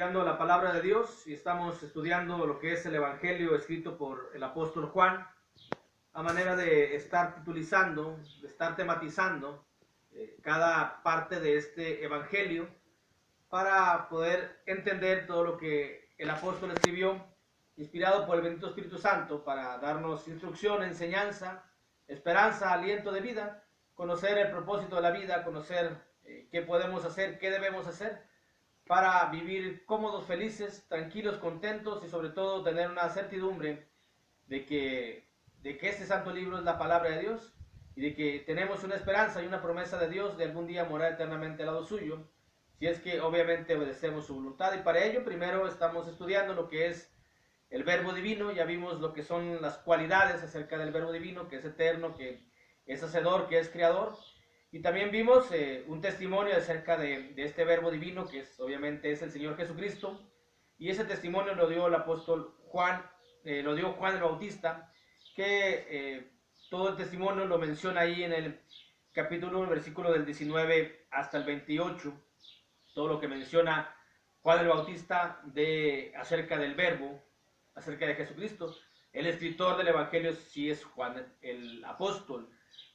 estudiando la palabra de Dios y estamos estudiando lo que es el Evangelio escrito por el apóstol Juan, a manera de estar titulizando, de estar tematizando cada parte de este Evangelio para poder entender todo lo que el apóstol escribió, inspirado por el bendito Espíritu Santo, para darnos instrucción, enseñanza, esperanza, aliento de vida, conocer el propósito de la vida, conocer qué podemos hacer, qué debemos hacer, para vivir cómodos, felices, tranquilos, contentos y sobre todo tener una certidumbre de que este santo libro es la palabra de Dios y de que tenemos una esperanza y una promesa de Dios de algún día morar eternamente al lado suyo, si es que obviamente obedecemos su voluntad. Y para ello primero estamos estudiando lo que es el verbo divino. Ya vimos lo que son las cualidades acerca del verbo divino, que es eterno, que es hacedor, que es creador. Y también vimos un testimonio acerca de este verbo divino, que obviamente es el Señor Jesucristo. Y ese testimonio lo dio el apóstol Juan, lo dio Juan el Bautista, que todo el testimonio lo menciona ahí en el capítulo 1, versículo del 19 hasta el 28. Todo lo que menciona Juan el Bautista acerca del verbo, acerca de Jesucristo. El escritor del Evangelio sí es Juan el apóstol,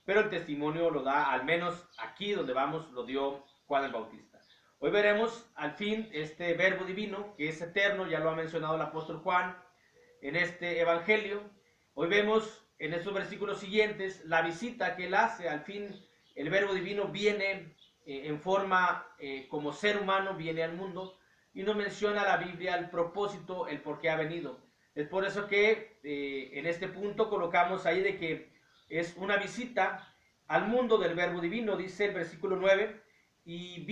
pero el testimonio lo da, al menos aquí donde vamos, lo dio Juan el Bautista. Hoy veremos al fin este verbo divino, que es eterno, ya lo ha mencionado el apóstol Juan en este Evangelio. Hoy vemos en estos versículos siguientes la visita que él hace. Al fin el verbo divino viene en forma como ser humano, viene al mundo y nos menciona la Biblia el propósito, el por qué ha venido. Es por eso que en este punto colocamos ahí de que es una visita al mundo del verbo divino. Dice el versículo 9, y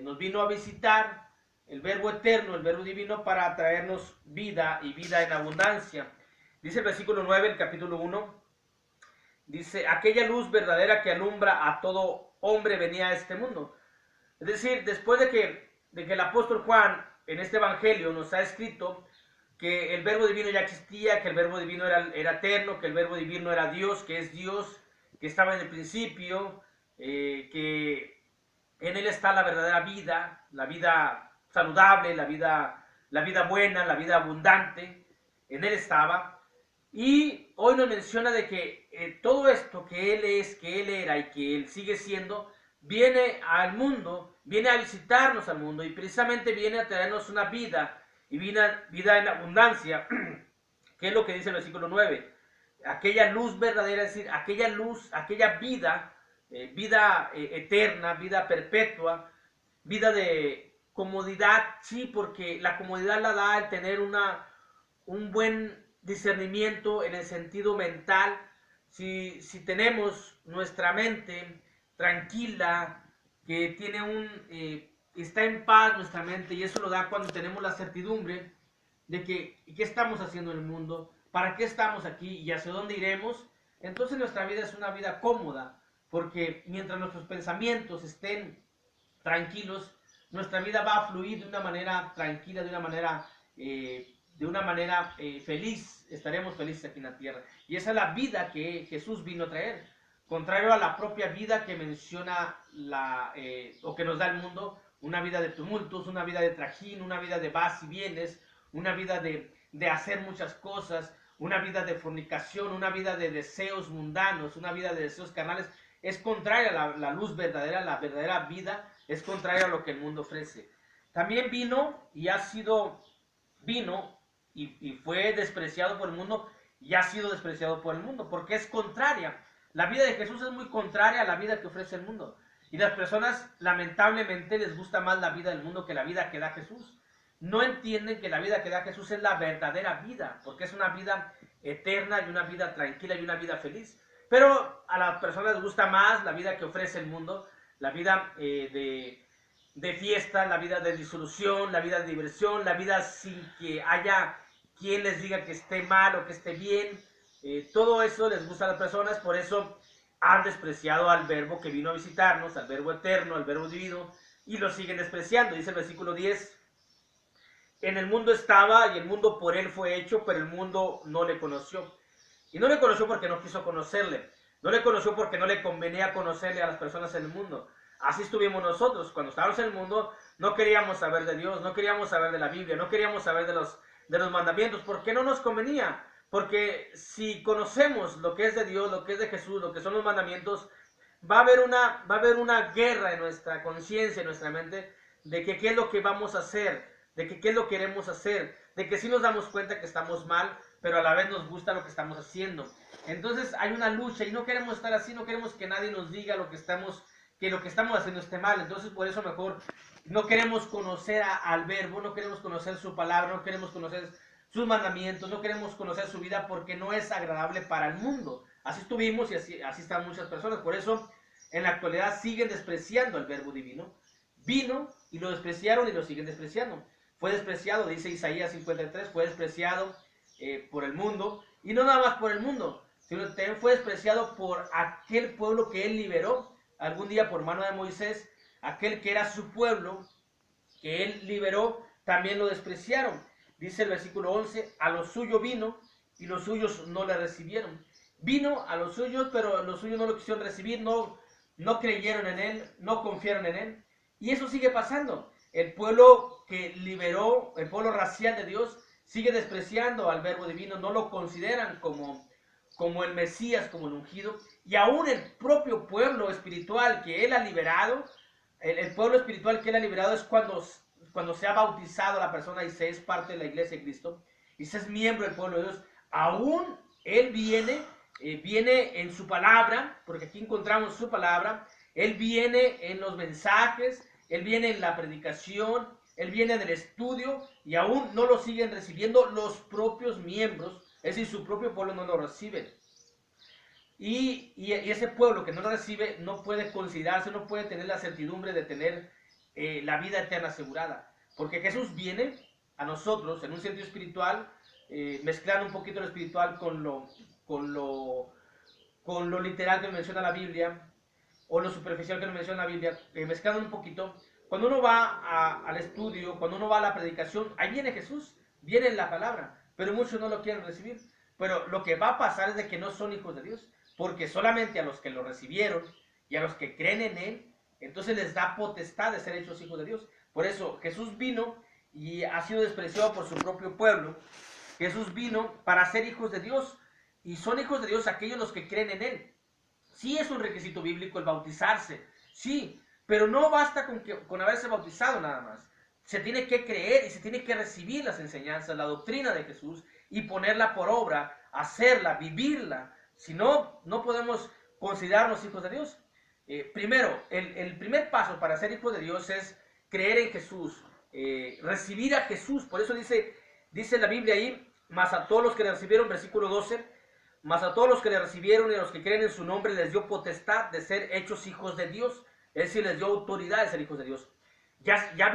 nos vino a visitar el verbo eterno, el verbo divino, para traernos vida y vida en abundancia. Dice el versículo 9, el capítulo 1, dice, aquella luz verdadera que alumbra a todo hombre venía a este mundo. Es decir, después de que el apóstol Juan en este evangelio nos ha escrito que el verbo divino ya existía, que el verbo divino era eterno, que el verbo divino era Dios, que es Dios, que estaba en el principio, que en él está la verdadera vida, la vida saludable, la vida buena, la vida abundante, en él estaba. Y hoy nos menciona de que todo esto que él es, que él era y que él sigue siendo, viene al mundo, viene a visitarnos al mundo y precisamente viene a traernos una vida y vida en abundancia, que es lo que dice el versículo 9. Aquella luz verdadera, es decir, aquella luz, aquella vida, vida eterna, vida perpetua, vida de comodidad, sí, porque la comodidad la da el tener un buen discernimiento en el sentido mental. Si tenemos nuestra mente tranquila, que está en paz nuestra mente, y eso lo da cuando tenemos la certidumbre de qué estamos haciendo en el mundo, para qué estamos aquí y hacia dónde iremos. Entonces nuestra vida es una vida cómoda, porque mientras nuestros pensamientos estén tranquilos, nuestra vida va a fluir de una manera tranquila, de una manera feliz. Estaremos felices aquí en la tierra. Y esa es la vida que Jesús vino a traer. Contrario a la propia vida que menciona o que nos da el mundo, una vida de tumultos, una vida de trajín, una vida de vas y vienes, una vida de hacer muchas cosas, una vida de fornicación, una vida de deseos mundanos, una vida de deseos carnales. Es contraria a la luz verdadera, la verdadera vida, es contraria a lo que el mundo ofrece. También vino y fue despreciado por el mundo y ha sido despreciado por el mundo, porque es contraria. La vida de Jesús es muy contraria a la vida que ofrece el mundo. Y las personas, lamentablemente, les gusta más la vida del mundo que la vida que da Jesús. No entienden que la vida que da Jesús es la verdadera vida, porque es una vida eterna y una vida tranquila y una vida feliz. Pero a las personas les gusta más la vida que ofrece el mundo, la vida de fiesta, la vida de disolución, la vida de diversión, la vida sin que haya quien les diga que esté mal o que esté bien. Todo eso les gusta a las personas, por eso han despreciado al verbo que vino a visitarnos, al verbo eterno, al verbo divino, y lo siguen despreciando. Dice el versículo 10, en el mundo estaba y el mundo por él fue hecho, pero el mundo no le conoció. Y no le conoció porque no quiso conocerle. No le conoció porque no le convenía conocerle a las personas en el mundo. Así estuvimos nosotros. Cuando estábamos en el mundo, no queríamos saber de Dios, no queríamos saber de la Biblia, no queríamos saber de los mandamientos, porque no nos convenía. Porque si conocemos lo que es de Dios, lo que es de Jesús, lo que son los mandamientos, va a haber una guerra en nuestra conciencia, en nuestra mente, de que qué es lo que vamos a hacer, de que qué es lo que queremos hacer, de que sí nos damos cuenta que estamos mal, pero a la vez nos gusta lo que estamos haciendo. Entonces hay una lucha y no queremos estar así, no queremos que nadie nos diga que lo que estamos haciendo esté mal. Entonces por eso mejor no queremos conocer al Verbo, no queremos conocer su palabra, no queremos conocer sus mandamientos, no queremos conocer su vida porque no es agradable para el mundo. Así estuvimos y así están muchas personas. Por eso en la actualidad siguen despreciando el Verbo divino. Vino y lo despreciaron y lo siguen despreciando. Fue despreciado, dice Isaías 53, fue despreciado por el mundo. Y no nada más por el mundo, sino también fue despreciado por aquel pueblo que él liberó algún día por mano de Moisés. Aquel que era su pueblo, que él liberó, también lo despreciaron. Dice el versículo 11, a lo suyo vino y los suyos no le recibieron. Vino a los suyos, pero los suyos no lo quisieron recibir, no creyeron en él, no confiaron en él. Y eso sigue pasando. El pueblo que liberó, el pueblo racial de Dios, sigue despreciando al Verbo divino, no lo consideran como el Mesías, como el ungido. Y aún el propio pueblo espiritual que él ha liberado, el pueblo espiritual que él ha liberado es cuando se ha bautizado la persona y se es parte de la iglesia de Cristo y se es miembro del pueblo de Dios. Aún él viene en su palabra, porque aquí encontramos su palabra. Él viene en los mensajes, él viene en la predicación, él viene en el estudio y aún no lo siguen recibiendo los propios miembros, es decir, su propio pueblo no lo recibe. Y ese pueblo que no lo recibe no puede considerarse, no puede tener la certidumbre de tener la vida eterna asegurada. Porque Jesús viene a nosotros en un sentido espiritual, mezclando un poquito lo espiritual con lo literal que menciona la Biblia, o lo superficial que nos menciona la Biblia, mezclando un poquito. Cuando uno va al estudio, cuando uno va a la predicación, ahí viene Jesús, viene la palabra, pero muchos no lo quieren recibir. Pero lo que va a pasar es de que no son hijos de Dios, porque solamente a los que lo recibieron y a los que creen en Él, entonces les da potestad de ser hechos hijos de Dios. Por eso Jesús vino y ha sido despreciado por su propio pueblo. Jesús vino para ser hijos de Dios, y son hijos de Dios aquellos los que creen en Él. Sí es un requisito bíblico el bautizarse, sí, pero no basta con haberse bautizado nada más. Se tiene que creer y se tiene que recibir las enseñanzas, la doctrina de Jesús y ponerla por obra, hacerla, vivirla. Si no, no podemos considerarnos hijos de Dios. Primero, el primer paso para ser hijo de Dios es creer en Jesús, recibir a Jesús. Por eso dice la Biblia ahí, más a todos los que le recibieron, versículo 12, mas a todos los que le recibieron y a los que creen en su nombre les dio potestad de ser hechos hijos de Dios. Es decir, les dio autoridad de ser hijos de Dios. Ya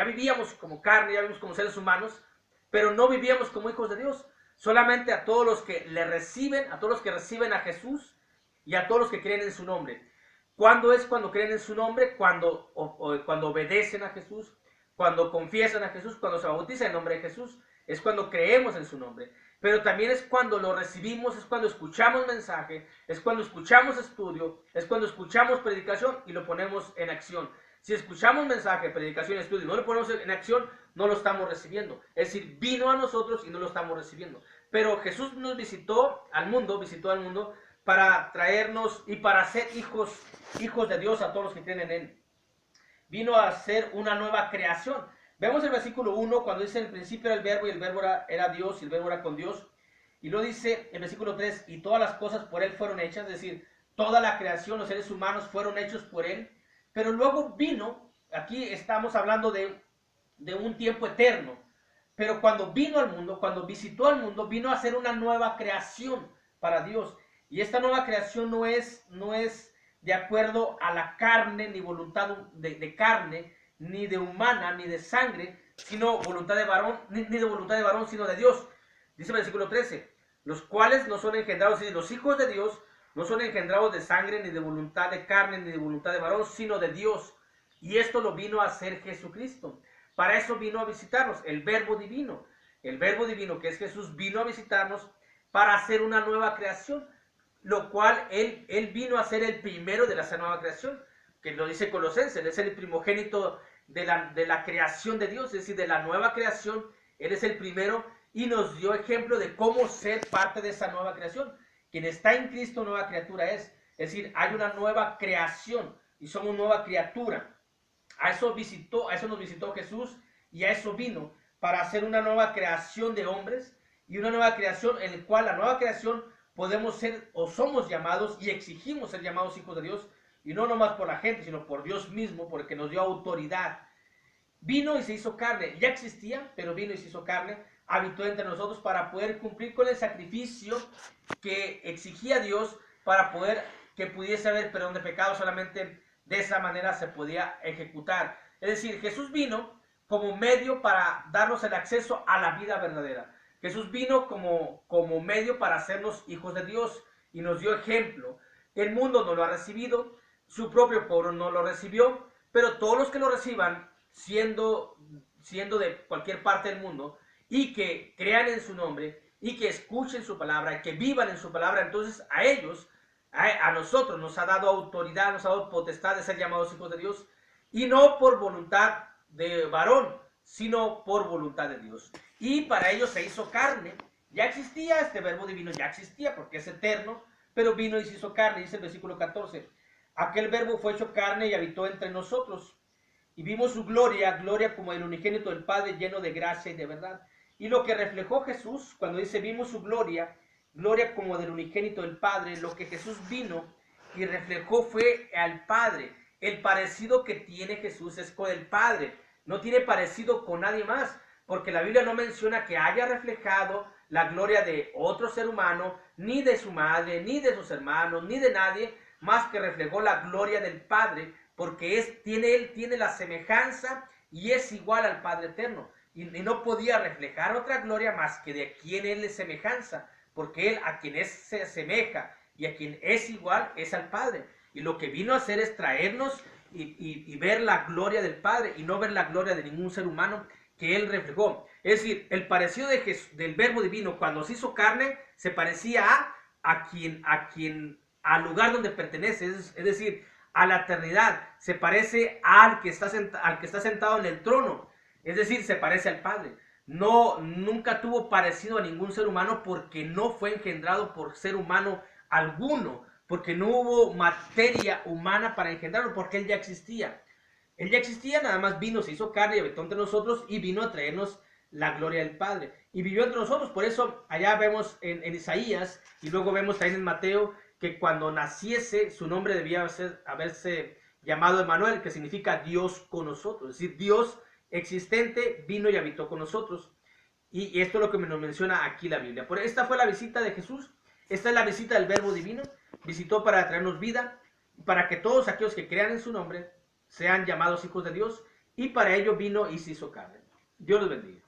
vivíamos como carne, ya vivíamos como seres humanos, pero no vivíamos como hijos de Dios. Solamente a todos los que le reciben, a todos los que reciben a Jesús y a todos los que creen en su nombre. ¿Cuándo es cuando creen en su nombre? Cuando obedecen a Jesús, cuando confiesan a Jesús, cuando se bautizan en nombre de Jesús. Es cuando creemos en su nombre. Pero también es cuando lo recibimos, es cuando escuchamos mensaje, es cuando escuchamos estudio, es cuando escuchamos predicación y lo ponemos en acción. Si escuchamos mensaje, predicación y estudio y no lo ponemos en acción, no lo estamos recibiendo. Es decir, vino a nosotros y no lo estamos recibiendo. Pero Jesús nos visitó al mundo para traernos y para ser hijos de Dios a todos los que creen en Él. Vino a ser una nueva creación. Vemos el versículo 1 cuando dice: en el principio era el verbo y el verbo era Dios y el verbo era con Dios. Y luego dice el versículo 3, y todas las cosas por Él fueron hechas, es decir, toda la creación, los seres humanos fueron hechos por Él. Pero luego vino, aquí estamos hablando de un tiempo eterno, pero cuando vino al mundo, cuando visitó al mundo, vino a hacer una nueva creación para Dios. Y esta nueva creación no es de acuerdo a la carne, ni voluntad de carne, ni de humana, ni de sangre, sino voluntad de varón, ni de voluntad de varón, sino de Dios. Dice el versículo 13, los cuales no son engendrados, y los hijos de Dios no son engendrados de sangre, ni de voluntad de carne, ni de voluntad de varón, sino de Dios. Y esto lo vino a hacer Jesucristo. Para eso vino a visitarnos, el Verbo divino. El Verbo divino, que es Jesús, vino a visitarnos para hacer una nueva creación, lo cual Él vino a ser el primero de esa nueva creación. que lo dice Colosenses, Él es el primogénito de la creación de Dios, es decir, de la nueva creación. Él es el primero y nos dio ejemplo de cómo ser parte de esa nueva creación. Quien está en Cristo, nueva criatura es. Es decir, hay una nueva creación y somos nueva criatura. A eso nos visitó Jesús y a eso vino, para hacer una nueva creación de hombres y una nueva creación en la cual la nueva creación podemos ser o somos llamados y exigimos ser llamados hijos de Dios, y no nomás por la gente, sino por Dios mismo, porque nos dio autoridad. Vino y se hizo carne, ya existía, pero vino y se hizo carne, habitó entre nosotros para poder cumplir con el sacrificio que exigía Dios, para poder que pudiese haber perdón de pecados. Solamente de esa manera se podía ejecutar. Es decir, Jesús vino como medio para darnos el acceso a la vida verdadera. Jesús vino como medio para hacernos hijos de Dios y nos dio ejemplo. El mundo no lo ha recibido, su propio pueblo no lo recibió, pero todos los que lo reciban, siendo de cualquier parte del mundo, y que crean en su nombre, y que escuchen su palabra, que vivan en su palabra, entonces a ellos, a nosotros nos ha dado autoridad, nos ha dado potestad de ser llamados hijos de Dios, y no por voluntad de varón, sino por voluntad de Dios. Y para ellos se hizo carne. Ya existía este verbo divino, ya existía porque es eterno, pero vino y se hizo carne, dice el versículo 14. Aquel verbo fue hecho carne y habitó entre nosotros. Y vimos su gloria, gloria como el unigénito del Padre, lleno de gracia y de verdad. Y lo que reflejó Jesús, cuando dice vimos su gloria, gloria como del unigénito del Padre, lo que Jesús vino y reflejó fue al Padre. El parecido que tiene Jesús es con el Padre. No tiene parecido con nadie más, porque la Biblia no menciona que haya reflejado la gloria de otro ser humano, ni de su madre, ni de sus hermanos, ni de nadie, más que reflejó la gloria del Padre, porque él tiene la semejanza y es igual al Padre eterno. Y no podía reflejar otra gloria más que de quien él es semejanza, porque él a quien se asemeja y a quien es igual es al Padre. Y lo que vino a hacer es traernos y ver la gloria del Padre y no ver la gloria de ningún ser humano que él reflejó. Es decir, el parecido del verbo divino cuando se hizo carne se parecía al lugar donde pertenece, es decir, a la eternidad. Se parece al que está sentado en el trono, es decir, se parece al Padre. Nunca tuvo parecido a ningún ser humano porque no fue engendrado por ser humano alguno, porque no hubo materia humana para engendrarlo, porque él ya existía. Él ya existía, nada más vino, se hizo carne y habitó entre nosotros y vino a traernos la gloria del Padre. Y vivió entre nosotros, por eso allá vemos en Isaías y luego vemos también en Mateo que cuando naciese su nombre debía haberse llamado Emmanuel, que significa Dios con nosotros. Es decir, Dios existente vino y habitó con nosotros. Y esto es lo que nos menciona aquí la Biblia. Esta fue la visita de Jesús, esta es la visita del verbo divino. Visitó para traernos vida, para que todos aquellos que crean en su nombre sean llamados hijos de Dios, y para ello vino y se hizo carne. Dios los bendiga.